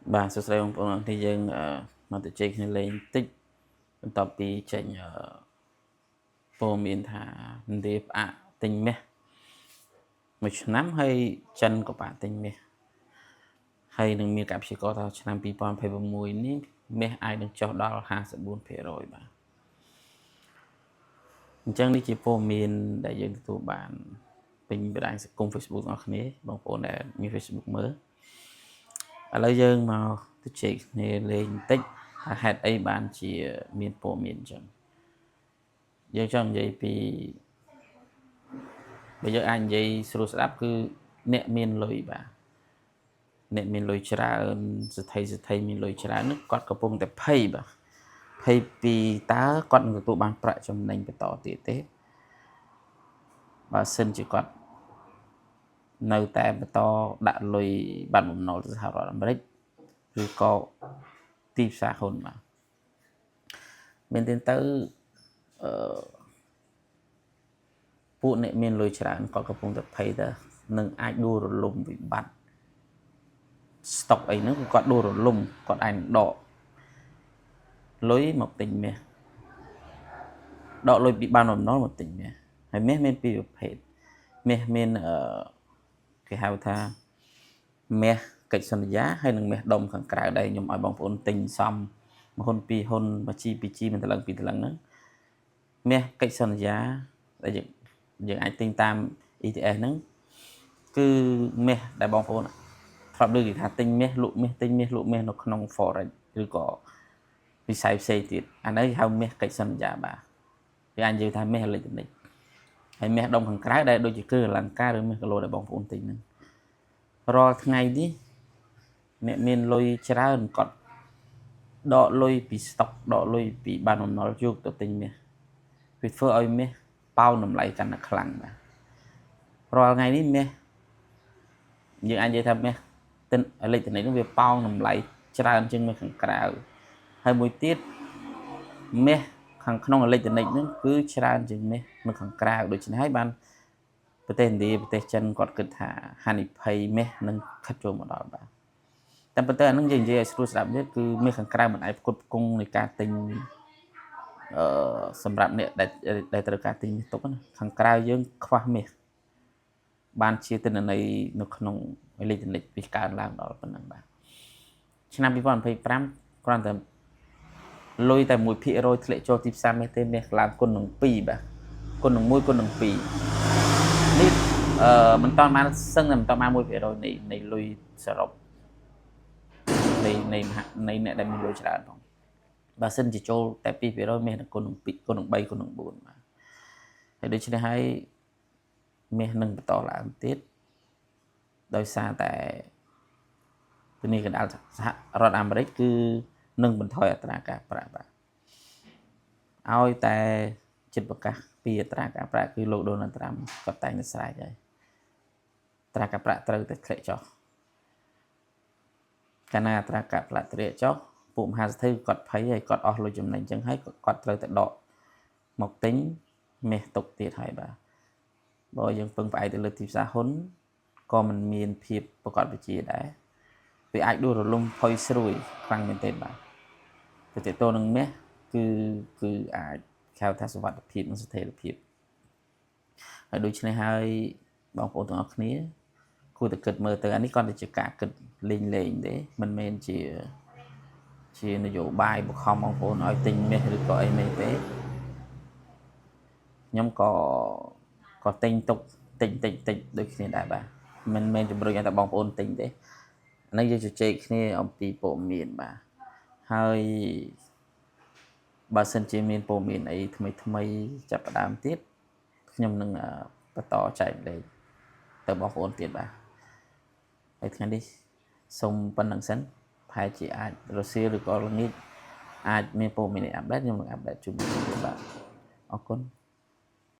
បាទសួស្តីបងប្អូនទីយើងមកទៅជែកគ្នាលេងតិចបន្ទាប់ពីចេញព័ត៌មានថាឥណ្ឌាផ្អាកទិញមាសមួយឆ្នាំហើយចិនក៏ផ្អាកទិញមាសហើយនឹងមានការព្យាករណ៍ថាឆ្នាំ2026នេះមាសអាចនឹងចុះដល់54%បាទអញ្ចឹងនេះជាព័ត៌មានដែលយើងទទួលបានពេញបណ្ដាញសង្គម Facebook របស់គ្នាបងប្អូនដែលមាន Facebook មើលឥឡូវយើងមកទៅជែកគ្នាលេងបន្តិចថាហេតុអីបានជាមានព័ត៌មានអញ្ចឹងយើងចង់និយាយពីបើយើងអាចនិយាយស្រួលស្ដាប់គឺអ្នកមានលុយបាទអ្នកមានលុយច្រើនសិទ្ធិមានលុយច្រើននោះគាត់កំពុងតែភ័យបាទភ័យពីតើគាត់នឹងទទួលបានប្រាក់ចំណេញបន្តទៀតទេបើសិនជាគាត់នៅតែបន្តដាក់លុយបាត់បំណុលទៅសហរដ្ឋអាមេរិកឬក៏ទីផ្សារហ៊ុនបាទមែនទេទៅពួកអ្នកមានលុយច្រើនគាត់កំពុងតែភ័យថានឹងអាចដួលរលំវិបត្តិស្តុកអីហ្នឹងគឺគាត់ដួលរលំគាត់អាចដកលុយមកទិញមាសដកលុយពីបានបំណុលមកទិញមាសហើយមាសមានពីរប្រភេទមាសមានគេហៅថាមាសកិច្ចសន្យាហើយនិងមាសដុំខាងក្រៅដែលខ្ញុំឲ្យបងប្អូនទិញសំមួយហ៊ុនពីរហ៊ុនមួយជីពីរជីមិនតឡឹងពីរតឡឹងហ្នឹងមាសកិច្ចសន្យាដែលយើងអាចទិញតាម ETF ហ្នឹងគឺមាសដែលបងប្អូនធ្លាប់លើកគេថាទិញមាសលក់មាសទិញមាសលក់មាសនៅក្នុង Forex ឬក៏វិស័យផ្សេងទៀតអានេះហៅមាសកិច្ចសន្យាបាទគេអាចនិយាយថាមាសអេឡិចត្រូនិកហើយមាសដុំខាងក្រៅដែលដូចជាគ្រឿងអលង្ការឬមាសគីឡូដែលបងប្អូនទិញហ្នឹងរាល់ថ្ងៃនេះអ្នកមានលុយច្រើនគាត់ដកលុយពីស្តុកដកលុយពីបានបំណុលយកទៅទិញមាសវាធ្វើឲ្យមាសប៉ោនតម្លៃកាន់តែខ្លាំងបាទរាល់ថ្ងៃនេះមាសយើងអាចនិយាយថាមាសទិញអេឡិចត្រូនិកហ្នឹងវាប៉ោនតម្លៃច្រើនជាងមាសខាងក្រៅហើយមួយទៀតមាសខាងក្នុងអេឡិចត្រូនិកហ្នឹងគឺច្រើនជាងមាសនៅខាងក្រៅដូច្នេះហើយបានប្រទេសឥណ្ឌាប្រទេសចិនគាត់គិតថាហានិភ័យមាសនឹងខិតចូលមកដល់បាទតែប៉ុន្តែអានឹងយើងនិយាយឲ្យស្រួលស្ដាប់ទៀតគឺមាសខាងក្រៅមិនអាចផ្គត់ផ្គង់នៃការទិញសម្រាប់អ្នកដែលត្រូវការទិញមាសទុកណាខាងក្រៅយើងខ្វះមាសបានជាទិន្នន័យនៅក្នុងអេឡិចត្រូនិកវាកើនឡើងដល់ប៉ុណ្ណឹងបាទឆ្នាំ2025គ្រាន់តែលុយតែ 1% ធ្លាក់ចូលទីផ្សារមាសទេមាសឡើងគុណនឹង2បាទគុណនឹង1គុណនឹង2នេះមិនតាន់បានសឹងតែមិនតាន់បាន 1% នៃលុយសរុបនៃអ្នកដែលមានលុយច្រើនផងបើសិនជាចូលតែ 2% មាសនឹងគុណនឹង2គុណនឹង3គុណនឹង4បាទហើយដូច្នេះហើយមាសនឹងបន្តឡើងទៀតដោយសារតែធនាគារកណ្ដាលសហរដ្ឋអាមេរិកគឺនឹងបន្ថយអត្រាការប្រាក់បាទឲ្យតែចិត្តប្រកាសពីអត្រាការប្រាក់គឺលោកដូណាល់ត្រាំគាត់តែងតែស្រែកហើយអត្រាការប្រាក់ត្រូវតែធ្លាក់ចុះកាលណាអត្រាការប្រាក់ធ្លាក់ចុះពួកមហាសេដ្ឋីគាត់ភ័យហើយគាត់អស់លុយចំណេញអញ្ចឹងហើយគាត់ត្រូវតែដកមកទិញមាសទុកទៀតហើយបាទបើយើងពឹងផ្អែកទៅលើទីផ្សារហ៊ុនក៏មិនមានភាពប្រកបវិជ្ជាដែរវាអាចដួលរលំផុយស្រួយខ្លាំងមែនទេបាទទៅទាក់ទងនឹងមាសគឺអាចហៅថាសុវត្ថិភាពនិងស្ថិរភាពហើយដូច្នេះហើយបងប្អូនទាំងអស់គ្នាគួរតែគិតមើលទៅអានេះគាត់តែជាការគិតលេងទេមិនមែនជានយោបាយបង្ខំបងប្អូនឲ្យទិញមាសឬក៏អីមែនទេខ្ញុំក៏ទិញទុកតិចដូចគ្នាដែរបាទមិនមែនជំរុញឲ្យតែបងប្អូនទិញទេអានេះយើងជជែកគ្នាអំពីព័ត៌មានបាទហើយបើសិនជាមានព័ត៌មានអីថ្មីចាប់ផ្ដើមទៀតខ្ញុំនឹងបន្តចែកលេខទៅបងប្អូនទៀតបាទហើយថ្ងៃនេះសូមប៉ុណ្្នឹងសិនប្រហែលជាអាចរសៀលឬក៏ល្ងាចអាចមានព័ត៌មានអាប់ដេតខ្ញុំនឹងអាប់ដេតជូនបងប្អូនបាទអរគុណ